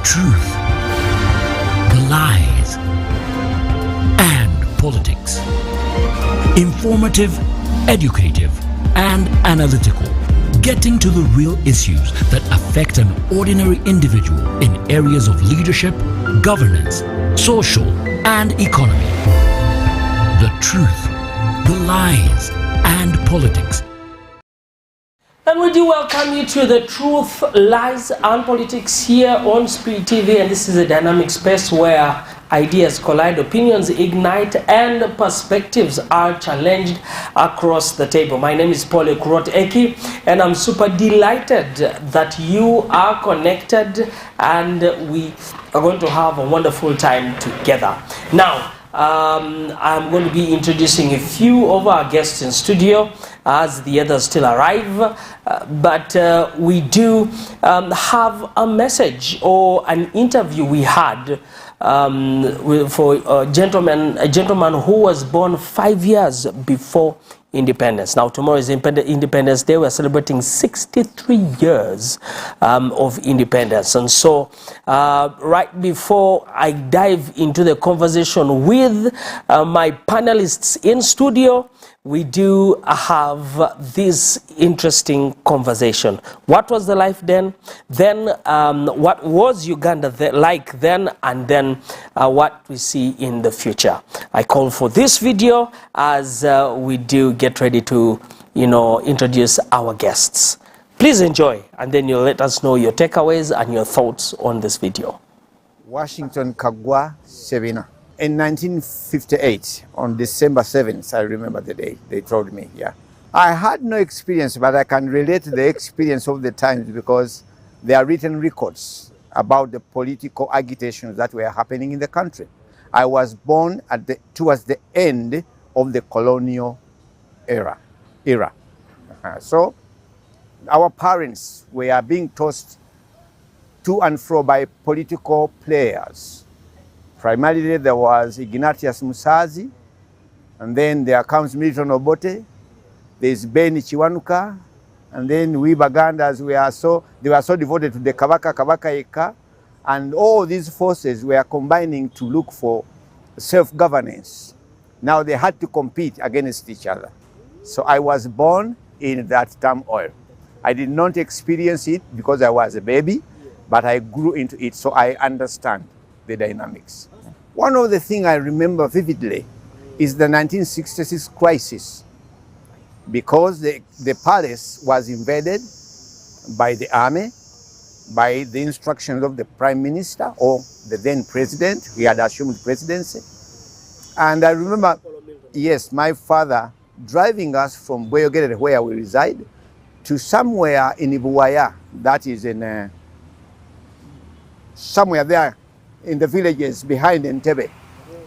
truth, the lies, and politics. Informative, educative, and analytical. Getting to the real issues that affect an ordinary individual in areas of leadership, governance, social, and economy. The truth, the lies, and politics. And we do welcome you to the Truth, Lies, and Politics here on Spirit TV. And this is a dynamic space where ideas collide, opinions ignite, and perspectives are challenged across the table. My name is Paul Eki, and I'm super delighted that you are connected, and we are going to have a wonderful time together. Now, I'm going to be introducing a few of our guests in studio as the others still arrive, but we do have a message or an interview we had for a gentleman who was born 5 years before independence. Now, tomorrow is Independence Day. We're celebrating 63 years of independence. And so, right before I dive into the conversation with my panelists in studio, we do have this interesting conversation. What was the life then? Then, what was Uganda like then? And then, what we see in the future. I call for this video as we do get ready to, introduce our guests. Please enjoy, and then you'll let us know your takeaways and your thoughts on this video. Washington Kagwa Sebina. In 1958, on December 7th, I remember the day, they told me, yeah. I had no experience, but I can relate to the experience of the times because there are written records about the political agitations that were happening in the country. I was born towards the end of the colonial era. So our parents were being tossed to and fro by political players. Primarily there was Ignatius Musazi, and then there comes Milton Obote, there's Ben Chiwanuka, and then we Bagandas they were so devoted to the Kabaka Eka, and all these forces were combining to look for self-governance. Now they had to compete against each other. So I was born in that turmoil. I did not experience it because I was a baby, but I grew into it, so I understand the dynamics. One of the things I remember vividly is the 1966 crisis, because the palace was invaded by the army, by the instructions of the prime minister or the then president. He had assumed presidency. And I remember, yes, my father driving us from Boyogere, where we reside, to somewhere in Ibuaya, that is in somewhere there in the villages behind Entebbe,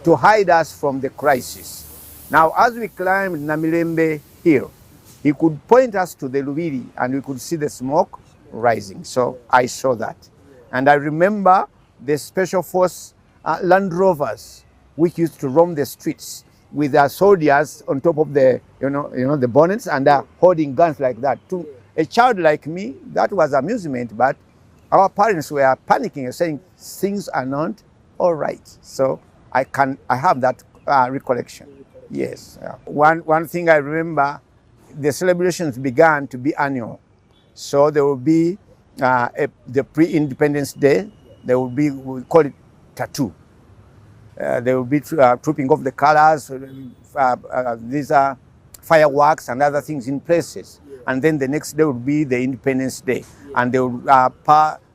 to hide us from the crisis. Now, as we climbed Namilembe Hill, he could point us to the Lubiri and we could see the smoke rising. So I saw that. And I remember the special force Land Rovers, which used to roam the streets with their soldiers on top of the, the bonnets, and holding guns like that. To a child like me, that was amusement, but our parents were panicking and saying things are not all right. So I have that recollection. Yes. One thing I remember, the celebrations began to be annual. So there will be the pre-Independence Day. There will be, we call it tattoo. There will be trooping of the colors. These are fireworks and other things in places. And then the next day will be the Independence Day. And they will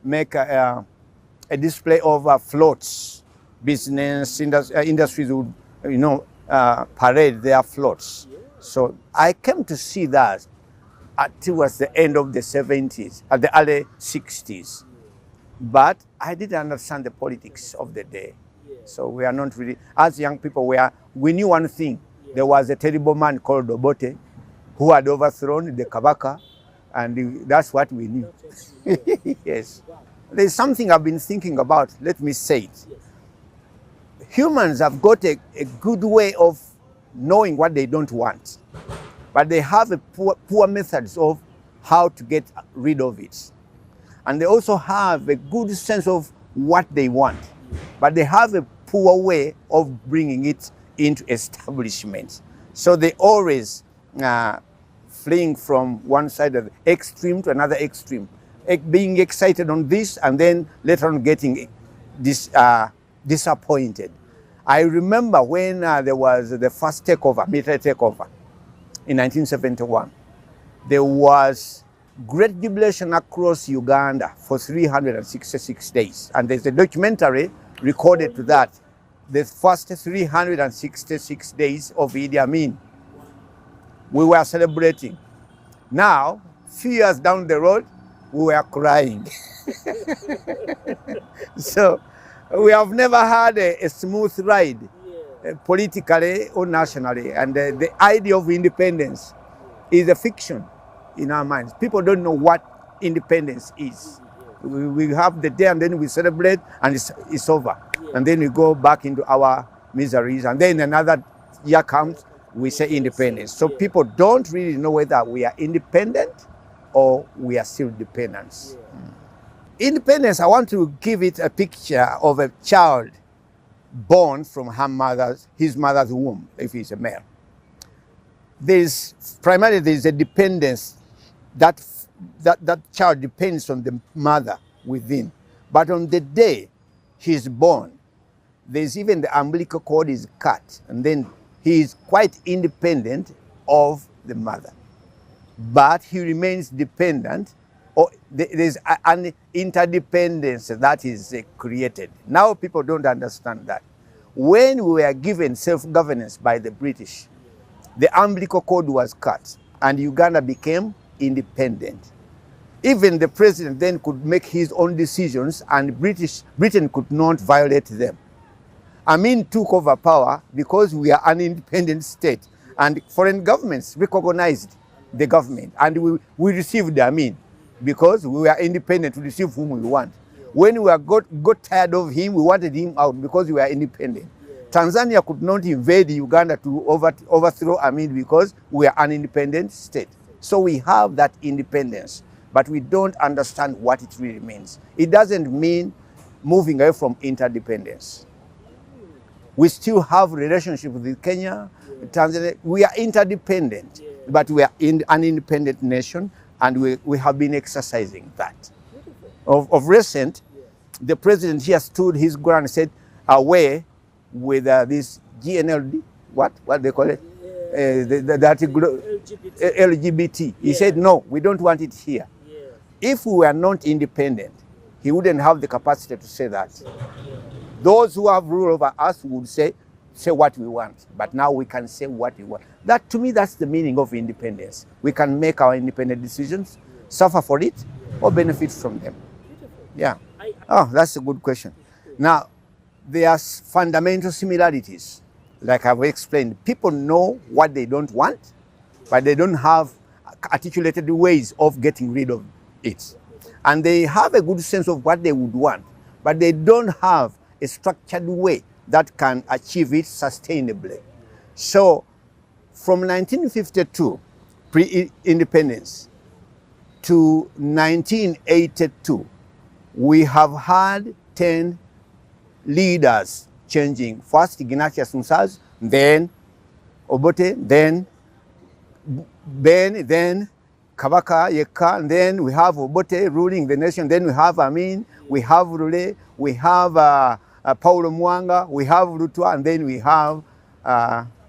make a display of floats. Business, industries would, parade their floats. So I came to see that towards the end of the 70s, at the early 60s. But I didn't understand the politics of the day. So we are not really, as young people, we knew one thing. There was a terrible man called Obote who had overthrown the Kabaka, and that's what we knew. Yes. There's something I've been thinking about, let me say it. Humans have got a good way of knowing what they don't want, but they have a poor methods of how to get rid of it. And they also have a good sense of what they want, but they have a poor way of bringing it into establishments. So they always fleeing from one side of the extreme to another extreme, being excited on this and then later on getting disappointed. I remember when there was the first takeover, military takeover in 1971, there was great jubilation across Uganda for 366 days. And there's a documentary recorded to that, the first 366 days of Idi Amin. We were celebrating. Now, few years down the road, we were crying. So we have never had a smooth ride politically or nationally. And the idea of independence is a fiction in our minds. People don't know what independence is. We have the day and then we celebrate and it's over. And then we go back into our miseries. And then another year comes, we say independence. So people don't really know whether we are independent or we are still dependents. Independence, I want to give it a picture of a child born from his mother's womb, if he's a male. Primarily there's a dependence that child depends on the mother within. But on the day he's born, there's even the umbilical cord is cut, and then he is quite independent of the mother. But he remains dependent, or there's an interdependence that is created. Now people don't understand that. When we were given self-governance by the British, the umbilical cord was cut and Uganda became independent. Even the president then could make his own decisions and Britain could not violate them. Amin took over power because we are an independent state and foreign governments recognized the government and we received Amin because we were independent to receive whom we want. When we got tired of him, we wanted him out because we were independent. Tanzania could not invade Uganda to overthrow Amin because we are an independent state. So we have that independence, but we don't understand what it really means. It doesn't mean moving away from interdependence. We still have relationship with Kenya, Tanzania. We are interdependent, but we are an independent nation, and we have been exercising that. Of recent, the president here stood his ground and said, away with this GNLD, what they call it? LGBT. He said, no, we don't want it here. If we were not independent, he wouldn't have the capacity to say that. Those who have rule over us would say what we want, but now we can say what we want. That, to me, that's the meaning of independence. We can make our independent decisions, suffer for it, or benefit from them. Yeah. Oh, that's a good question. Now, there are fundamental similarities. Like I've explained, people know what they don't want, but they don't have articulated ways of getting rid of it. And they have a good sense of what they would want, but they don't have a structured way that can achieve it sustainably. So from 1952, pre-independence, to 1982, we have had 10 leaders changing. First Ignatius Musaz, then Obote, then Ben, then Kabaka Yeka, and then we have Obote ruling the nation, then we have Amin, we have Rule, we have Paulo Mwanga, we have Rutwa, and then we have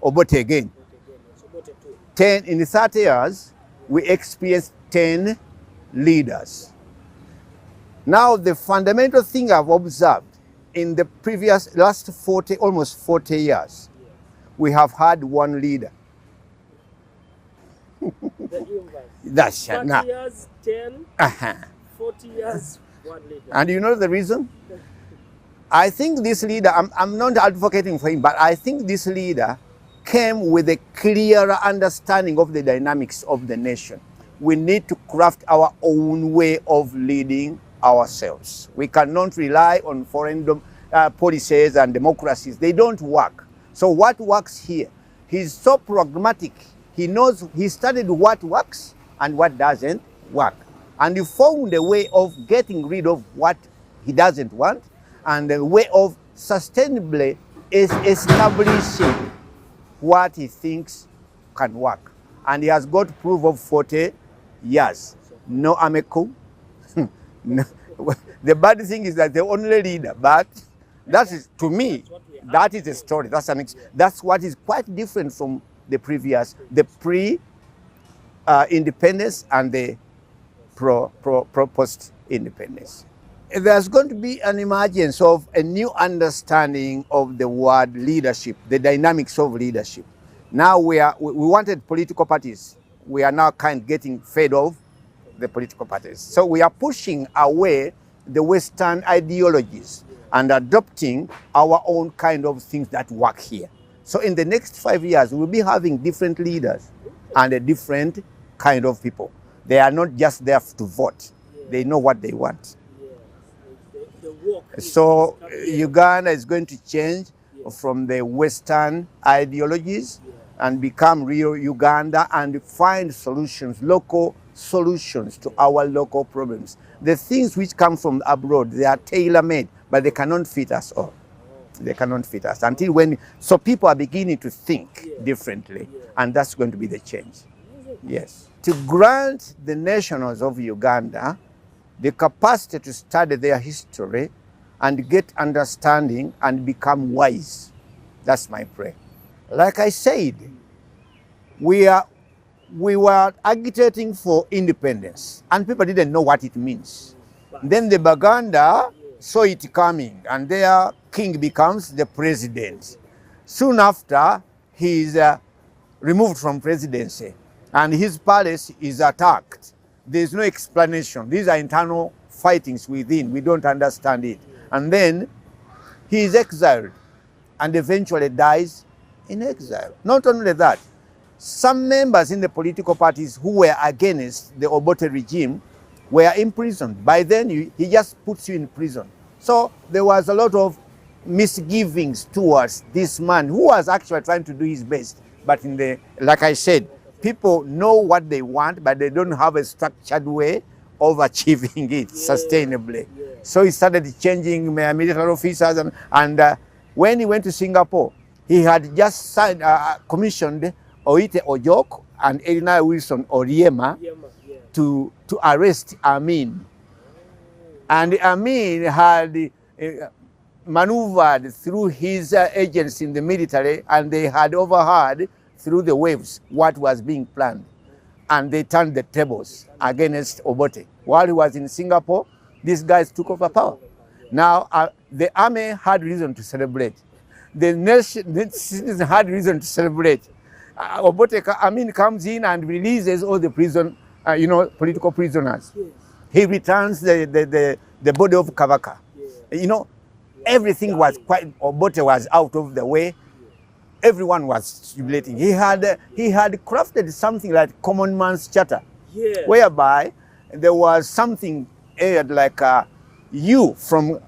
Obote again. 10 in the 30 years, we experienced 10 leaders. Now, the fundamental thing I've observed in the last almost 40 years, we have had one leader. That's 30 years, 10, 40 years, one leader. And you know the reason? I think this leader, I'm not advocating for him, but I think this leader came with a clearer understanding of the dynamics of the nation. We need to craft our own way of leading ourselves. We cannot rely on foreign policies and democracies. They don't work. So what works here? He's so pragmatic. He knows, he studied what works and what doesn't work. And he found a way of getting rid of what he doesn't want and a way of sustainably is establishing what he thinks can work. And he has got proof of 40 years. No army coup. No. The bad thing is that the only leader, but that is, to me, that is a story. That's what is quite different from the previous, the pre-independence and the post-independence. There's going to be an emergence of a new understanding of the word leadership, the dynamics of leadership. Now we wanted political parties. We are now kind of getting fed of the political parties. So we are pushing away the Western ideologies and adopting our own kind of things that work here. So in the next 5 years, we'll be having different leaders and a different kind of people. They are not just there to vote. They know what they want. So Uganda is going to change from the Western ideologies and become real Uganda and find solutions, local solutions to our local problems. The things which come from abroad, they are tailor-made, but they cannot fit us all. They cannot fit us until so people are beginning to think differently, and that's going to be the change. Yes. To grant the nationals of Uganda the capacity to study their history and get understanding and become wise. That's my prayer. Like I said, we were agitating for independence, and people didn't know what it means. Then the Baganda saw it coming, and their king becomes the president. Soon after, he is removed from presidency, and his palace is attacked. There's no explanation. These are internal fightings within. We don't understand it. And then he is exiled and eventually dies in exile. Not only that, some members in the political parties who were against the Obote regime were imprisoned. By then, he just puts you in prison. So there was a lot of misgivings towards this man who was actually trying to do his best. But like I said, people know what they want, but they don't have a structured way of achieving it sustainably. So he started changing military officers, and when he went to Singapore, he had just commissioned Oite Ojok and Elina Wilson Oriema to arrest Amin. And Amin had maneuvered through his agents in the military, and they had overheard through the waves what was being planned. And they turned the tables against Obote. While he was in Singapore, these guys took over power. Now, the army had reason to celebrate. The citizens had reason to celebrate. Obote, Amin comes in and releases all the political prisoners. He returns the body of Kabaka. Everything was Obote was out of the way. Everyone was jubilating. He had crafted something like common man's charter, whereby there was something like you from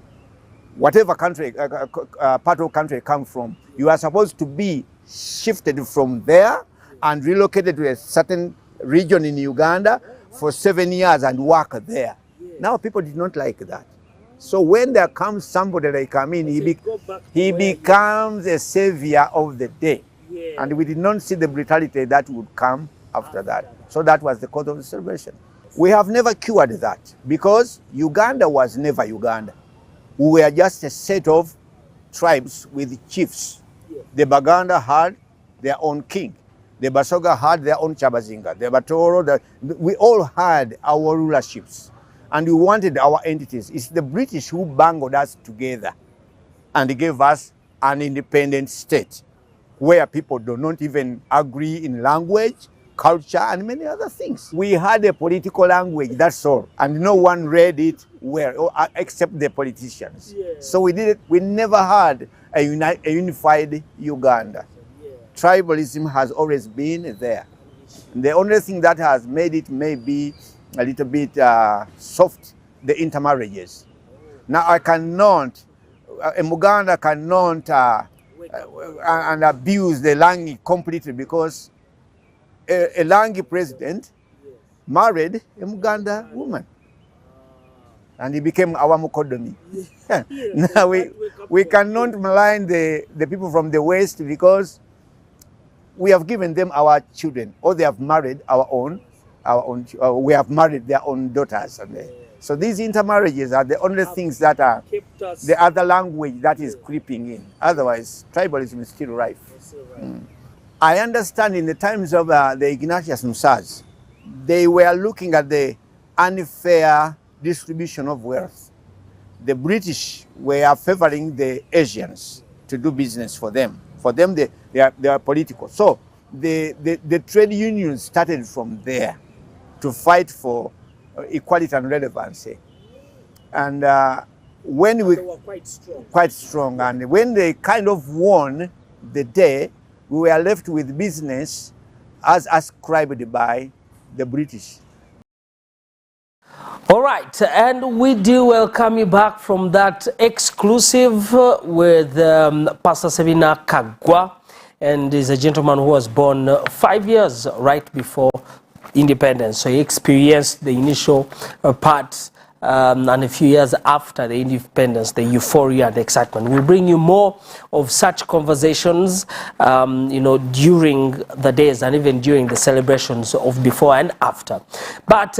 whatever country, part of country come from, you are supposed to be shifted from there and relocated to a certain region in Uganda for 7 years and work there. Now people did not like that. So when there comes somebody like Amin, he becomes a savior of the day. And we did not see the brutality that would come after that. So that was the cause of the celebration. We have never cured that, because Uganda was never Uganda. We were just a set of tribes with chiefs. The Baganda had their own king. The Basoga had their own Chabazinga. The Batoro, we all had our rulerships. And we wanted our entities. It's the British who bangled us together and gave us an independent state where people do not even agree in language, culture, and many other things. We had a political language, that's all. And no one read it well, except the politicians. So we never had a unified Uganda. Tribalism has always been there. And the only thing that has made it maybe a little bit soft, the intermarriages. Now a Muganda cannot and abuse the Langi completely, because a Langi president married a Muganda woman. and he became our Mukodomi. Now we cannot malign the people from the West because we have given them our children, or they have married we have married their own daughters. So these intermarriages are the only things that are the other language that is creeping in. Otherwise, tribalism is still rife. I understand in the times of the Ignatius Musas, they were looking at the unfair distribution of wealth. The British were favoring the Asians to do business for them. For them, they are political. So the trade unions started from there to fight for equality and relevancy. And when they were quite strong, and when they kind of won the day, we were left with business as ascribed by the British. All right, and we do welcome you back from that exclusive with Pastor Sevina Kagwa, and is a gentleman who was born 5 years right before independence. So he experienced the initial part and a few years after the independence, the euphoria and the excitement. We'll bring you more of such conversations, during the days and even during the celebrations of before and after. But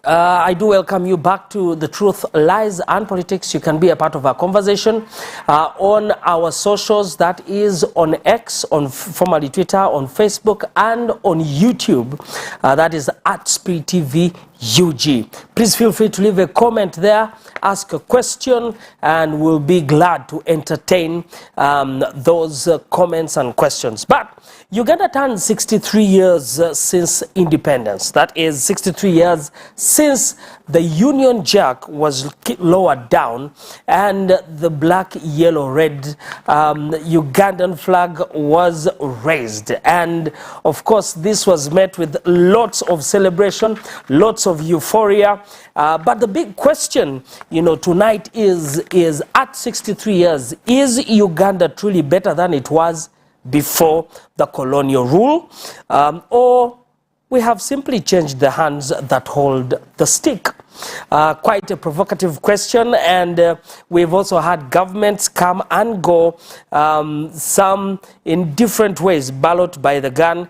I do welcome you back to The Truth, Lies and Politics. You can be a part of our conversation on our socials. That is on X, on formerly Twitter, on Facebook, and on YouTube. That is at Spirit TV UG. Please feel free to leave a comment there, ask a question, and we'll be glad to entertain those comments and questions. But Uganda turned 63 years since independence. That is 63 years since the Union Jack was lowered down and the black, yellow, red Ugandan flag was raised. And of course, this was met with lots of celebration, lots of euphoria. But the big question, tonight is at 63 years, is Uganda truly better than it was before the colonial rule? Or we have simply changed the hands that hold the stick? Quite a provocative question, and we've also had governments come and go, some in different ways, ballot by the gun.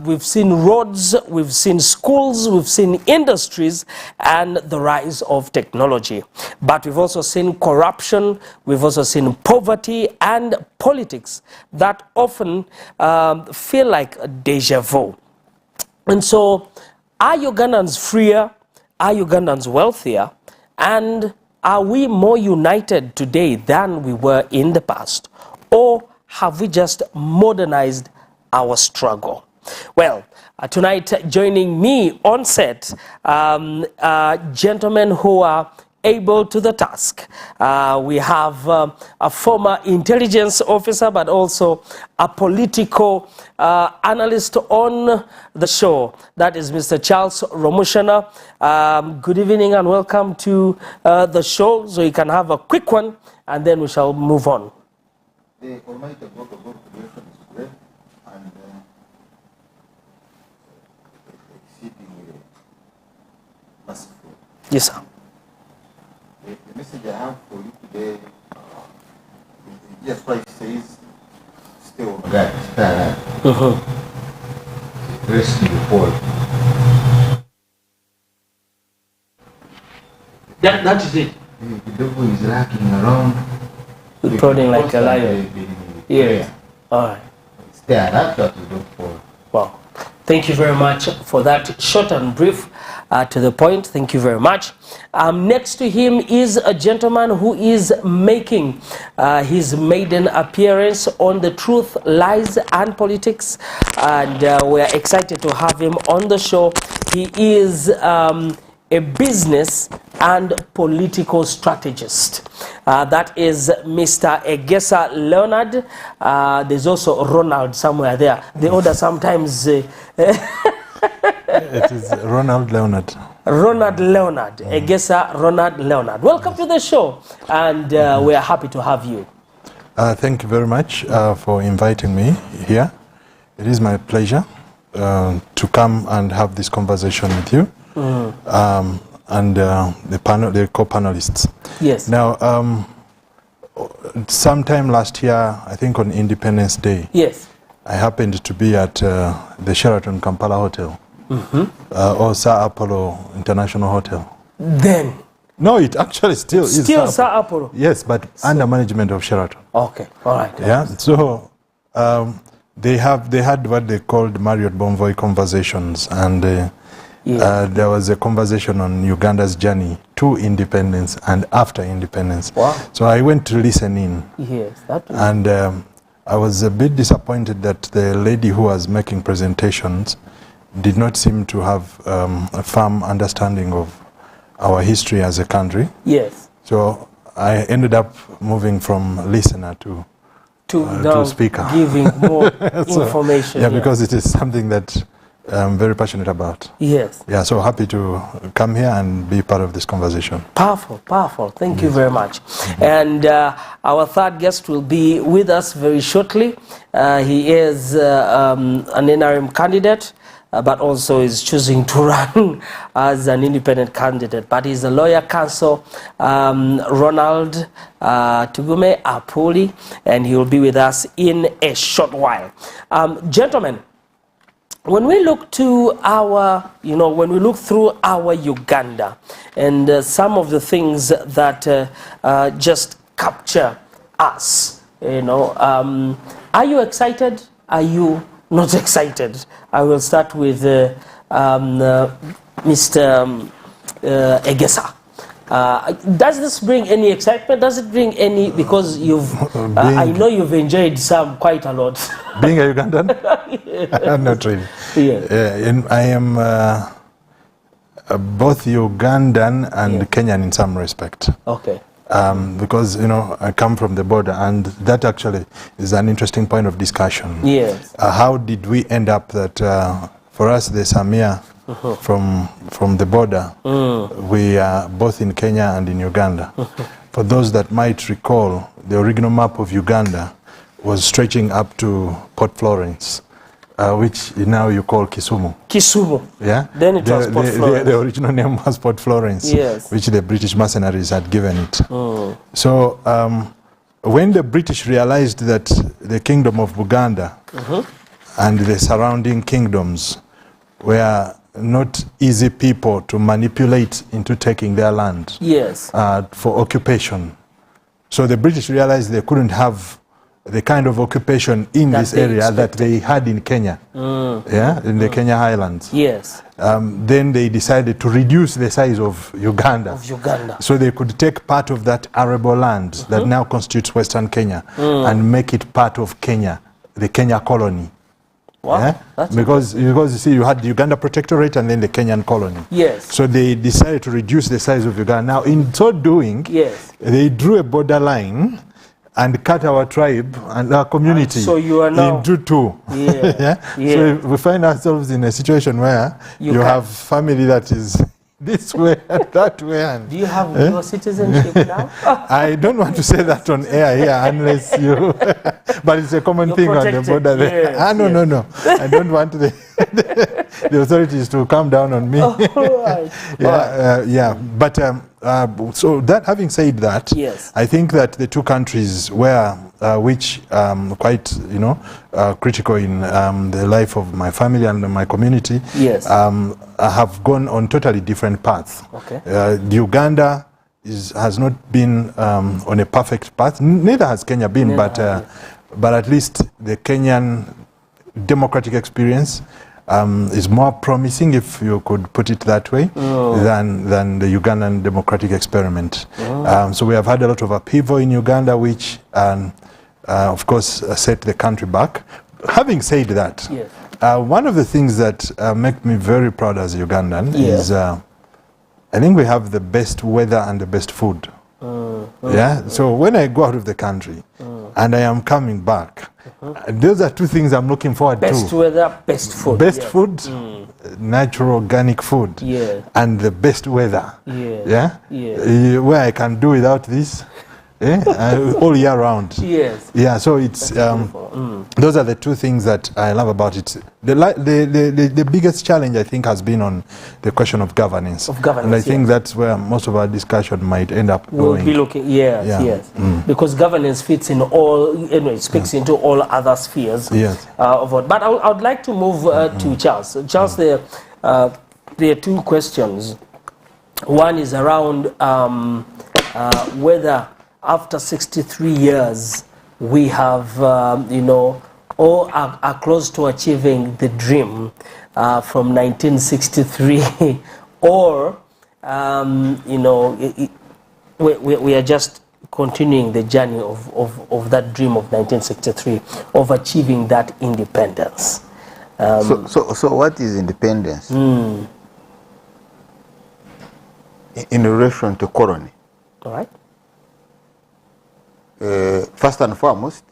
We've seen roads, we've seen schools, we've seen industries, and the rise of technology. But we've also seen corruption, we've also seen poverty and politics that often feel like a deja vu. And so, are Ugandans freer? Are Ugandans wealthier? And are we more united today than we were in the past? Or have we just modernized our struggle? Well, tonight joining me on set, gentlemen who are able to the task. We have a former intelligence officer, but also a political analyst on the show. That is Mr. Charles Romushana. Good evening and welcome to the show. So you can have a quick one and then we shall move on. The Almighty God of all creation is great and exceedingly merciful. Yes, sir. The message I have for you today is just what it says, stay on God, stay alive. Rest in the Lord. That is it. The devil is lurking around. Prodding like a lion. Yeah. All right. Stay alive so that you don't fall. Wow. Thank you very much for that short and brief, to the point. Thank you very much. Next to him is a gentleman who is making his maiden appearance on The Truth, Lies and Politics. And we're excited to have him on the show. He is a business and political strategist. That is Mr. Egesa Leonard. There's also Ronald somewhere there. The order sometimes... It is Ronald Leonard. Ronald Leonard. Egesa Ronald Leonard. Welcome to the show, and we are happy to have you. Thank you very much for inviting me here. It is my pleasure to come and have this conversation with you. and the co-panelists. Yes. Now, sometime last year, I think on Independence Day, yes, I happened to be at the Sheraton Kampala Hotel, or Sir Apollo International Hotel. Then? No, it actually still is. Still Sir Apollo? Yes, but under management of Sheraton. Okay, all right. Yeah, so they had what they called Marriott Bonvoy conversations, and there was a conversation on Uganda's journey to independence and after independence. Wow. So I went to listen in. Yes, that was... And I was a bit disappointed that the lady who was making presentations did not seem to have a firm understanding of our history as a country. Yes. So I ended up moving from listener to speaker. Giving more information. Yeah, because it is something that I'm very passionate about. Yes. Yeah, so happy to come here and be part of this conversation. Powerful, powerful. Thank you very much. And our third guest will be with us very shortly. He is an NRM candidate, but also is choosing to run as an independent candidate. But he's a lawyer counsel, Ronald Tugume Apuli, and he will be with us in a short while. Gentlemen, when we look to our, when we look through our Uganda and some of the things that just capture us, are you excited? Are you not excited? I will start with Mr. Egesa. Does this bring any excitement? Does it bring any, because I know you've enjoyed some quite a lot. Being a Ugandan? Not really. Yes. I am both Ugandan and Kenyan in some respect. Okay. Because, I come from the border, and that actually is an interesting point of discussion. Yes. How did we end up that, for us, the Samia from the border, we are both in Kenya and in Uganda. For those that might recall, the original map of Uganda was stretching up to Port Florence, which now you call Kisumu. Kisumu. Yeah. Then it was Port Florence. The original name was Port Florence, yes, which the British mercenaries had given it. So when the British realized that the kingdom of Buganda and the surrounding kingdoms were not easy people to manipulate into taking their land, yes, for occupation. So the British realized they couldn't have the kind of occupation in this area that they had in Kenya, in the Kenya Highlands. Yes. Then they decided to reduce the size of Uganda. So they could take part of that arable land that now constitutes Western Kenya and make it part of Kenya, the Kenya colony. Wow, yeah? Because you see, you had the Uganda Protectorate and then the Kenyan colony. Yes. So they decided to reduce the size of Uganda. Now, in so doing, yes, they drew a borderline and cut our tribe and our community so you are now into two. Yeah. So we find ourselves in a situation where you have family that is this way and that way. And do you have your citizenship now? I don't want to say that on air here unless you... but it's a common You're thing protected. on the border. Yes, no. I don't want the authorities to come down on me. But so that, having said that, yes, I think that the two countries were which quite critical in the life of my family and my community, yes, have gone on totally different paths. Okay. The Uganda has not been on a perfect path. Neither has Kenya been, but at least the Kenyan democratic experience is more promising, if you could put it that way, than the Ugandan democratic experiment. So we have had a lot of upheaval in Uganda, which, of course, set the country back. Having said that, yes, one of the things that make me very proud as a Ugandan is I think we have the best weather and the best food. So when I go out of the country and I am coming back, those are two things I'm looking forward to. Best weather, best food. Best food, natural organic food, and the best weather. Where I can do without this. all year round. Yes. Yeah, so it's those are the two things that I love about it. The biggest challenge, I think, has been on the question of governance. And I think that's where most of our discussion might end up We'll going. be looking, yes. Because governance fits in all, it speaks into all other spheres. Yes. Of it. But I would like to move to Charles. Charles, there are two questions. One is around whether after 63 years we have, or are close to achieving the dream from 1963, or, we are just continuing the journey of that dream of 1963, of achieving that independence. So what is independence? In relation to colony? All right. First and foremost,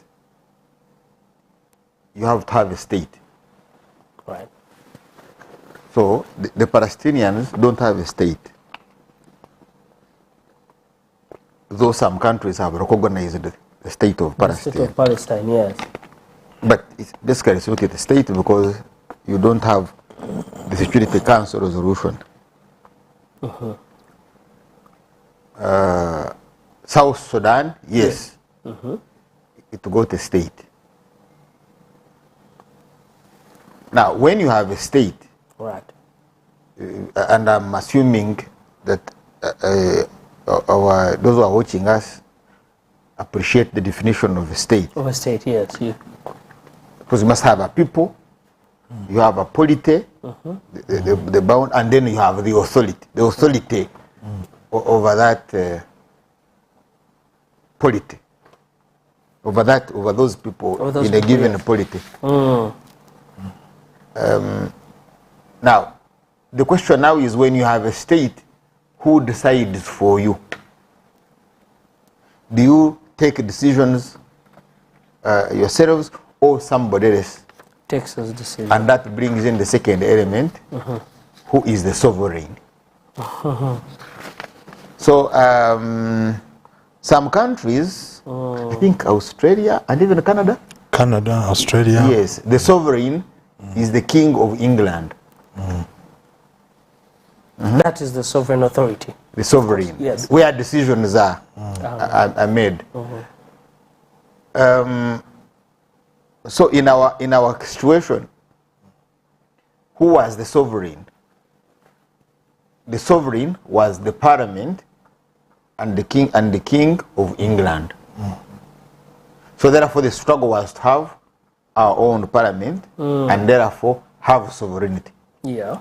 you have to have a state. Right. So the Palestinians don't have a state, though some countries have recognized the state of Palestine. The state of Palestine, yes. But it's basically it's not a state because you don't have the Security Council resolution. South Sudan, yes. It got a state. Now, when you have a state, Right. And I'm assuming that those who are watching us appreciate the definition of a state. Of a state, yes. Because you must have a people, you have a polity, the bound, and then you have the authority over that polity, over those people in a given polity. Now, the question now is, when you have a state, who decides for you? Do you take decisions yourselves, or somebody else takes those decisions? And that brings in the second element, who is the sovereign. So some countries, I think Australia and even Canada, Australia. yes, the sovereign is the King of England. That is the sovereign authority. The sovereign, yes, where decisions are made. So in our situation, who was the sovereign? The sovereign was the Parliament and the King of England. So therefore, the struggle was to have our own Parliament and therefore have sovereignty. Yeah.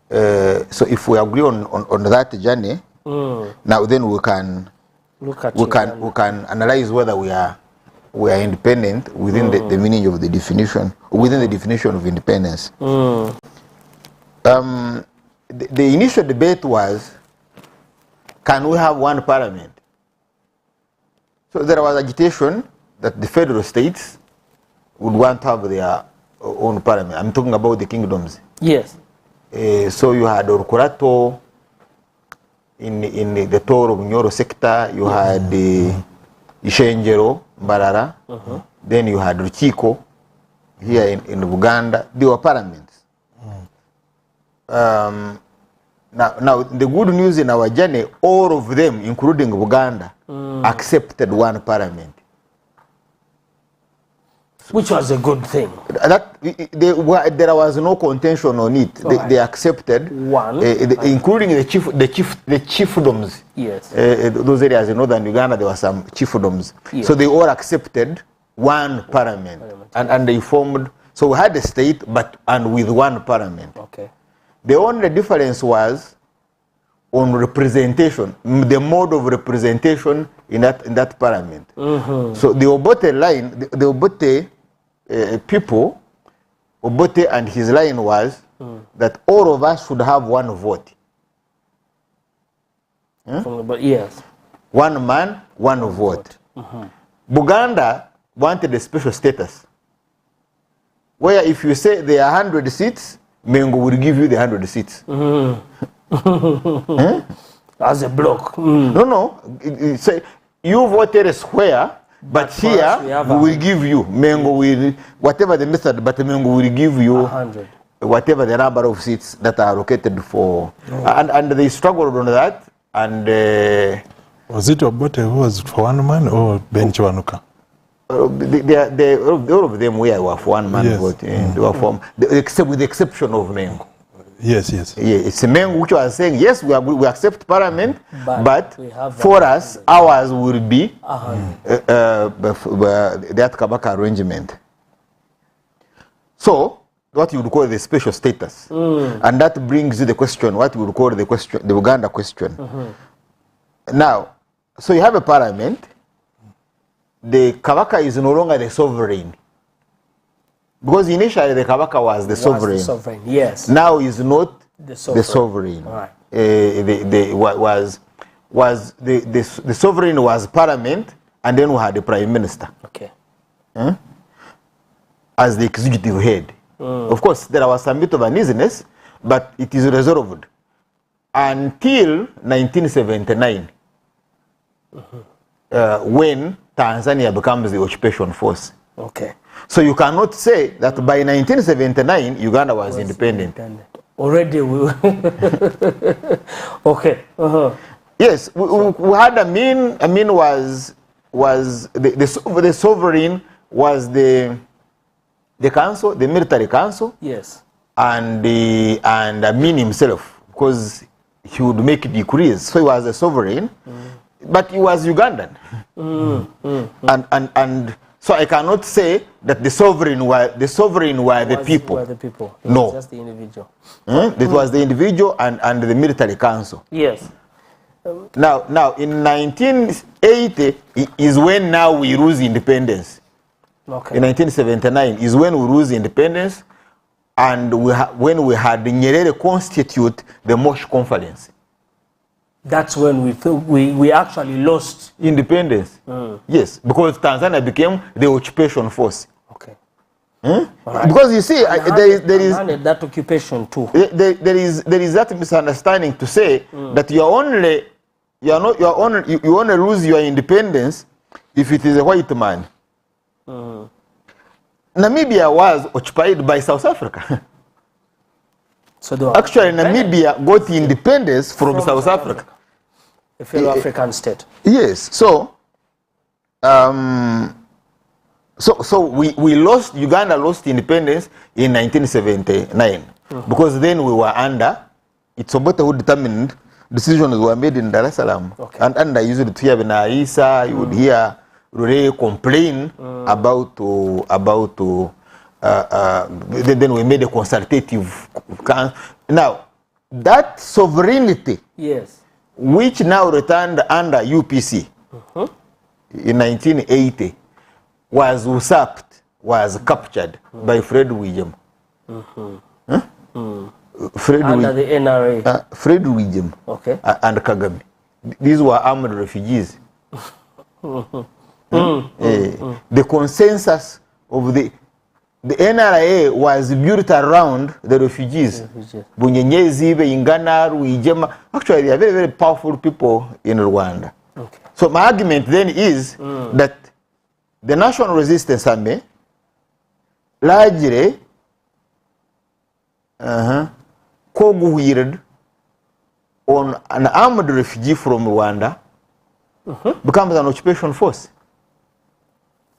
So if we agree on that journey, now then we can analyze whether we are independent within the meaning of the definition, within the definition of independence. The initial debate was, can we have one parliament? So there was agitation that the federal states would want to have their own parliament. I'm talking about the kingdoms. Yes. So you had Orkurato in the Toro of Nyoro sector, you had the Ishenjero, Mbarara, then you had Ruchiko here in Uganda. They were parliaments. Now, the good news in our journey, all of them, including Uganda, accepted one parliament. Which was a good thing. There was no contention on it. They accepted one, including the chiefdoms. Yes. Those areas in northern Uganda, there were some chiefdoms. Yes. So they all accepted one parliament, and they formed. So we had a state, and with one parliament. Okay. The only difference was on representation, the mode of representation in that parliament. So the Obote line, the Obote people, Obote and his line was that all of us should have one vote. But yes. One man, one vote. Buganda wanted a special status, where if you say there are 100 seats, Mengo will give you the 100 seats. As a block. No. Say you voted square, but for us, we here have we will give you Mengo will whatever the method, but Mengo will give you 100. whatever the number of seats that are allocated for, and they struggled on that, and was it Obote who was for one man or Ben Chwanuka? all of them were for one man Yes. vote, and they were for, except with the exception of Mengo. Yes. Yeah, it's Mengo which was saying yes, we accept parliament, but we have for us ours will be 100. that Kabaka arrangement. So what you would call the special status, and that brings you the question, what you would call the question, the Uganda question. Now, so you have a parliament. The Kabaka is no longer the sovereign, because initially the Kabaka was the sovereign. Was the sovereign, yes. Now is not The sovereign. the sovereign. Right. The sovereign was parliament, and then we had the prime minister Okay. as the executive head. Of course, there was some bit of uneasiness, but it is resolved until 1979, when Tanzania becomes the occupation force. Okay. So you cannot say that by 1979 Uganda was independent. Already we were okay. Yes, we had Amin was the sovereign was the council, the military council, Yes. and Amin himself, because he would make decrees. So he was a sovereign, but he was Ugandan. And so I cannot say that the sovereign were the people. Were the people. It No. was just the individual. It was the individual and the military council. Yes. Now in 1980 is when now we lose independence. Okay. In 1979 is when we lose independence, and when we had the Nyerere constitute the Mosh Conference. That's when we actually lost. Independence. Yes, because Tanzania became the occupation force. Okay. Right. Right. Because you see, there is that occupation too. there is that misunderstanding to say that you only lose your independence if it is a white man. Namibia was occupied by South Africa. So they were Actually, Namibia got independence from South Africa. a fellow African state. Yes. So, we lost, Uganda lost independence in 1979 because then we were under, it's Obote who determined decisions were made in Dar es Salaam. Okay. And I used to hear Isa, you would hear Rure complain about then we made a consultative. Now, that sovereignty, Yes. which now returned under UPC in 1980, was usurped, was captured by Fred William. Under the NRA. Fred William Okay. and Kagame. These were armed refugees. The consensus of the NRA was built around the refugees. Bunyenyezi, Ingana, Rwigema. Actually, they are very, very powerful people in Rwanda. Okay. So my argument then is that the National Resistance Army largely co-guided on an armed refugee from Rwanda becomes an occupation force.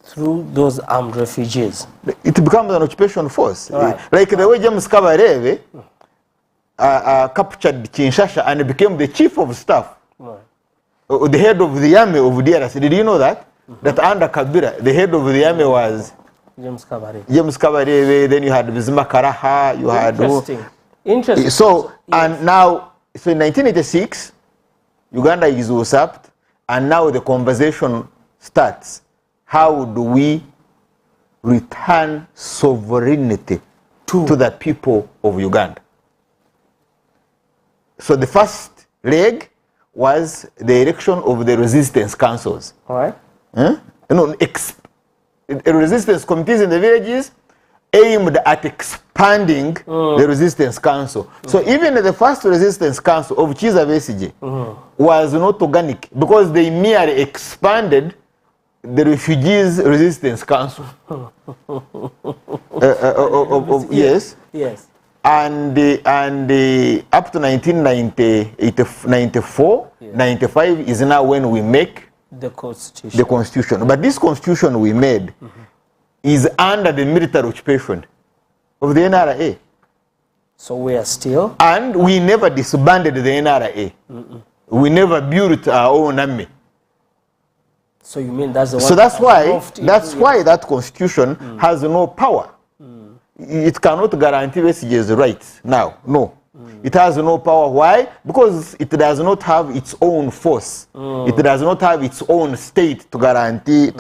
Through those armed refugees. It becomes an occupation force. Right. Like the way James Kabarebe captured Kinshasa and became the chief of staff, Right. the head of the army of DRC. Did you know that? That under Kabila, the head of the army was James Kabari. James Kabarebe, then you had Bizima Karaha, you had... Interesting. Interesting. So, and now, so in 1986, Uganda is usurped, and now the conversation starts. How do we return sovereignty to the people of Uganda? So the first leg was the election of the resistance councils. All right. Resistance committees in the villages, aimed at expanding the Resistance Council. So even the first Resistance Council of Chiza Besigye was not organic because they merely expanded the Refugees Resistance Council. Yes. Yes. And up to 1994, 95 is now when we make the Constitution. the Constitution. But this Constitution we made is under the military occupation of the NRA. So we are still. And we never disbanded the NRA. We never built our own army. So you mean that's the one? So that's why that Constitution has no power. It cannot guarantee Besigye's rights now. No. It has no power. Why? Because it does not have its own force. It does not have its own state to guarantee.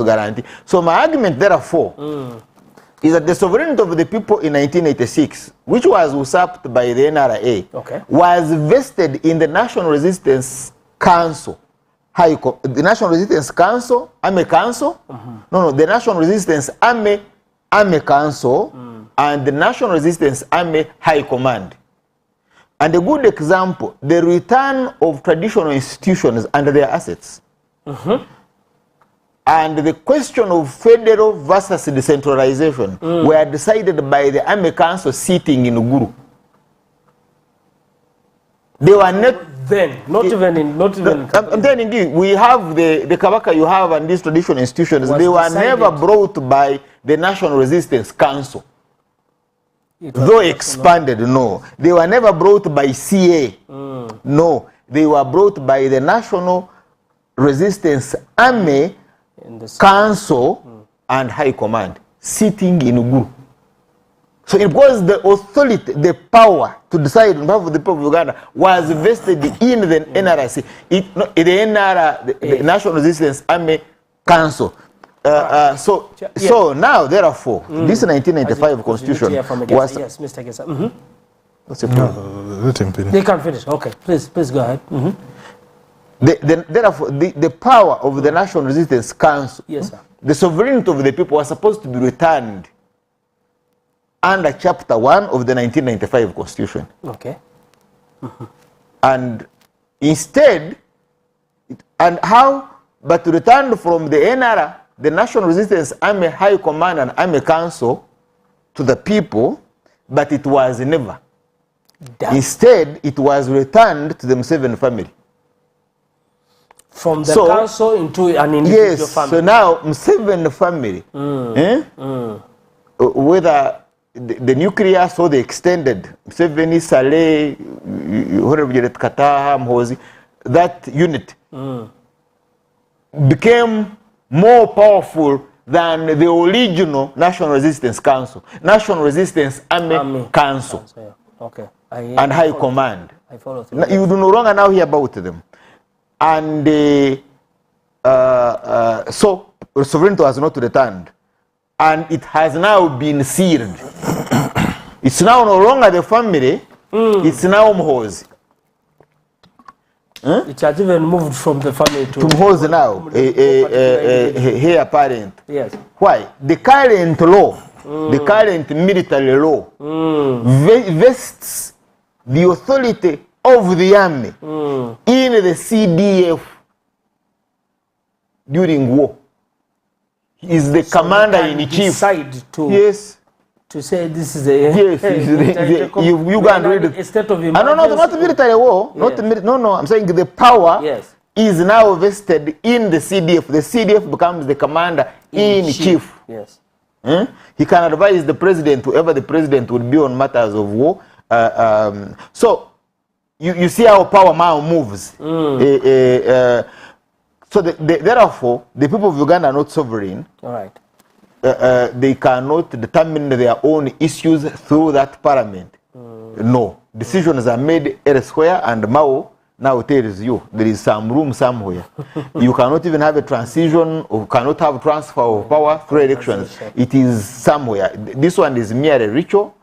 So my argument, therefore, is that the sovereignty of the people in 1986, which was usurped by the NRA, was vested in the National Resistance Council. The National Resistance Council, Army Council, the National Resistance Army Council, and the National Resistance Army High Command. And a good example, the return of traditional institutions and their assets. And the question of federal versus decentralization were decided by the Army Council sitting in Uguru. They were not I'm telling you, we have the Kabaka you have and these traditional institutions. They were never brought by the National Resistance Council. Though expanded, no. They were never brought by CA. No. They were brought by the National Resistance Army Council and High Command, sitting in Uguru. So it was the authority, the power to decide on behalf of the people of Uganda was vested in the NRC, the National Resistance Army Council. So now, therefore, this 1995 Constitution was... Yes, Mr. Gesa. What's the point? Let him finish. They can finish. Okay, please go ahead. Therefore, the power of the National Resistance Council, the sovereignty of the people was supposed to be returned under Chapter 1 of the 1995 Constitution. Okay. And instead, but returned from the NRA, the National Resistance Army High Command and Army Council, to the people, but it was never. Instead, it was returned to the Museveni family. From the council into an individual family. So now, Museveni family, whether the nucleus or the extended, Museveni, Saleh, Kataha, Mhozi, that unit became more powerful than the original National Resistance Council, National Resistance Army Council, and High Command. I follow through. You do no longer now hear about them. And so sovereignty was not returned. And it has now been sealed. It's now no longer the family, it's now Mhozi. It has even moved from the family to Mhozi now, heir apparent. Yes. Why? The current law, the current military law, vests the authority of the army in the CDF during war. He is the commander in chief. Decide to to say this is a you can read it. A state of emergency. No, not military war. No. I'm saying the power is now vested in the CDF. The CDF becomes the commander in chief. Yes. He can advise the president, whoever the president would be on matters of war. So you see how power now moves. So therefore, the people of Uganda are not sovereign. All right. They cannot determine their own issues through that parliament. No. Decisions are made elsewhere, and Mao now tells you there is some room somewhere. You cannot even have a transition, or cannot have transfer of power through elections. It is somewhere. This one is mere ritual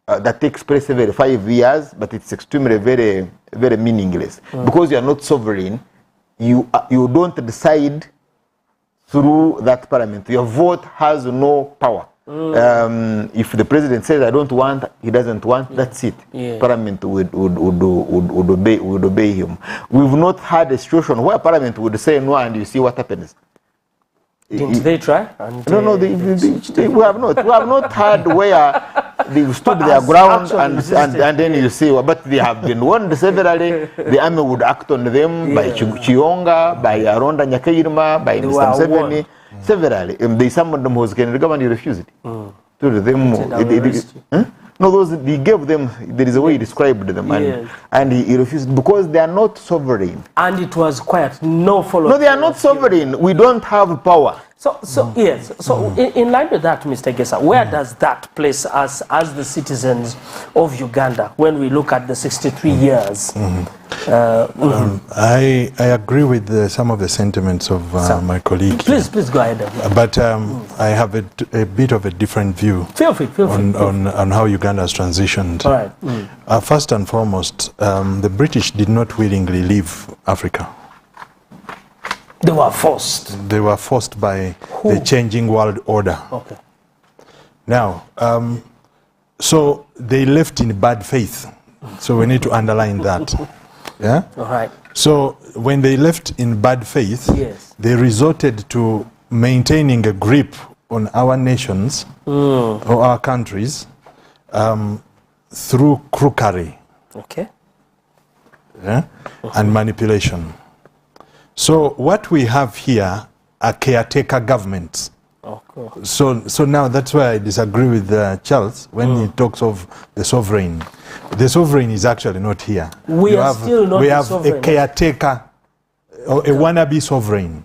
that takes place every 5 years, but it's extremely very, very meaningless. Because you are not sovereign, you don't decide through that parliament. Your vote has no power. If the president says I don't want, he doesn't want, that's it. Yeah. Parliament would obey him. We've not had a situation where Parliament would say no and you see what happens. Didn't they try? And, no, we have not. We have not had where they stood their ground and then you see, but they have been warned severally. The army would act on them by Chionga, by Aronda Nyakairima, by Mr. Museveni, severally. They summoned them who can government, you refused it. To them, no, he gave them, there is a way he described them, and he refused because they are not sovereign. And it was quiet, no follow-up. No, they are not sovereign. We don't have power. So yes. So in line with that, Mr. Gesa, where does that place us as the citizens of Uganda when we look at the 63 years? I agree with some of the sentiments of my colleague. Please go ahead. But I have a bit of a different view. Feel free. On how Uganda has transitioned. All right. First and foremost, the British did not willingly leave Africa. They were forced. They were forced by the changing world order. Okay. Now, so they left in bad faith. So we need to underline that. Yeah? All right. So when they left in bad faith, they resorted to maintaining a grip on our nations or our countries through crookery. Okay. Yeah? And manipulation. So what we have here are caretaker governments. Okay. So now that's why I disagree with Charles when he talks of the sovereign. The sovereign is actually not here. We have a caretaker or a wannabe sovereign.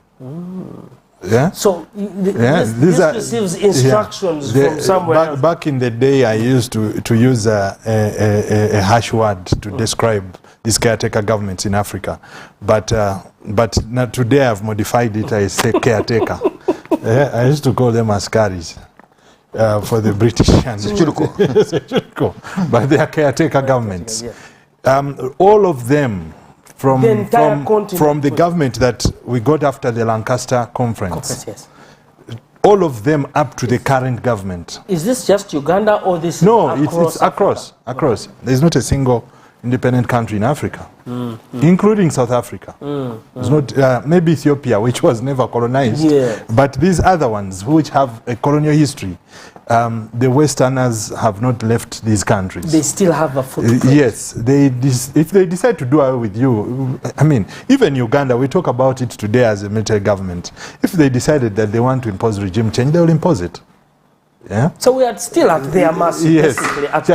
Yeah. So this receives instructions from somewhere. Back in the day, I used to use a harsh word to describe these caretaker governments in Africa, but now today I've modified it. I say caretaker. I used to call them askaris for the British. But they are caretaker governments. All of them from the government that we got after the Lancaster Conference. All of them up to the current government. Is this just Uganda or this? No, it's across. There's not a single independent country in Africa, including South Africa. It's not, maybe Ethiopia, which was never colonized, but these other ones which have a colonial history, the Westerners have not left these countries. They still have a footprint. Yes, if they decide to do away with you, I mean, even Uganda, we talk about it today as a military government. If they decided that they want to impose regime change, they will impose it. Yeah. So we are still at their mercy. Yes.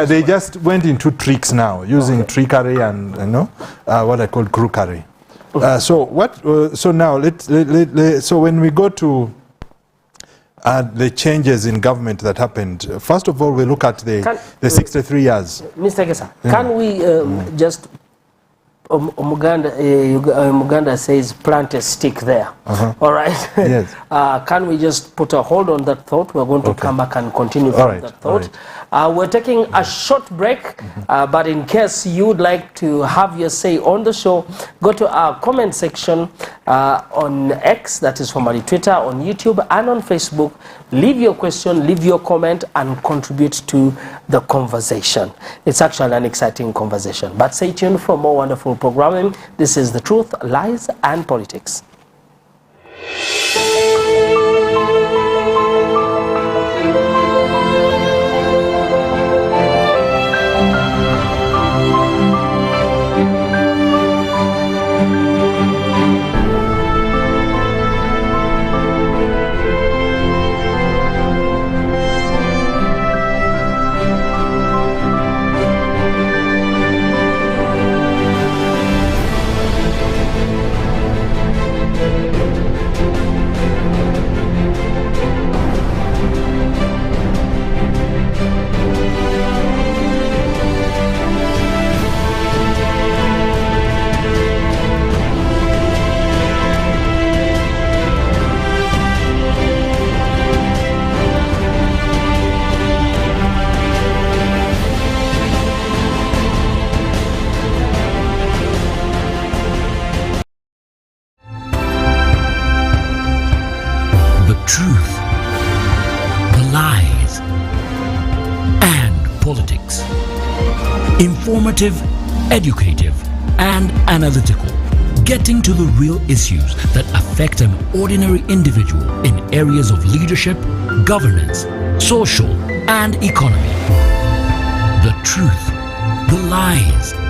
They just went into tricks now, using trickery and what I call crookery. So now so when we go to the changes in government that happened, first of all we look at the 63 years. Mr. Gesa, can we just Muganda says plant a stick there. All right. Yes. Can we just put a hold on that thought? We're going to come back and continue from that thought. We're taking a short break, but in case you would like to have your say on the show, go to our comment section on X, that is formerly Twitter, on YouTube and on Facebook. Leave your question, leave your comment, and contribute to the conversation. It's actually an exciting conversation. But stay tuned for more wonderful programming. This is The Truth, Lies, and Politics. Truth, the lies, politics. Informative, educative, and analytical. Getting to the real issues that affect an ordinary individual in areas of leadership, governance, social, and economy. The truth, the lies,